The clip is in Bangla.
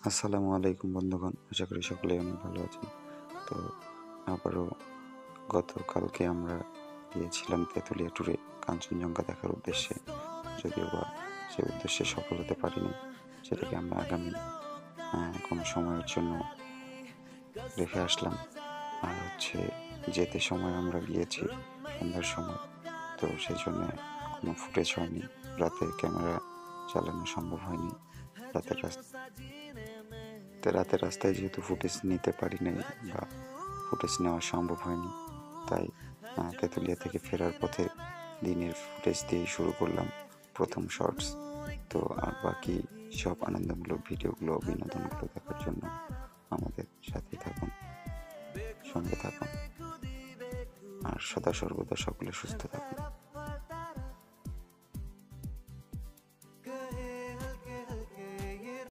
আসসালামু আলাইকুম বন্ধুগণ, আশা করি সকলেই অনেক ভালো আছেন। তো আবারও গতকালকে আমরা গিয়েছিলাম তেঁতুলিয়া ট্যুরে কাঞ্চনজঙ্ঘা দেখার উদ্দেশ্যে। যদিও বা সে উদ্দেশ্যে সফল হতে পারিনি, সেটাকে আমরা আগামী কোনো সময়ের জন্য রেখে আসলাম। আর যেতে সময় আমরা গিয়েছি সন্ধ্যার সময়, তো সেই জন্য কোনো ফুটেজ হয়নি। রাতে ক্যামেরা চালানো সম্ভব হয়নি। রাতের রাস্তা রাতের রাস্তায় যেহেতু ফুটেজ নিতে পারি নাই বা ফুটেজ নেওয়া সম্ভব হয়নি, তাই তেঁতুলিয়া থেকে ফেরার পথে দিনের ফুটেজ দিয়েই শুরু করলাম প্রথম শর্টস। তো আর বাকি সব আনন্দমূলক ভিডিওগুলো, বিনোদনগুলো দেখার জন্য আমাদের সাথেই থাকুন, সঙ্গে থাকুন, আর সদা সর্বদা সকলে সুস্থ থাকুন।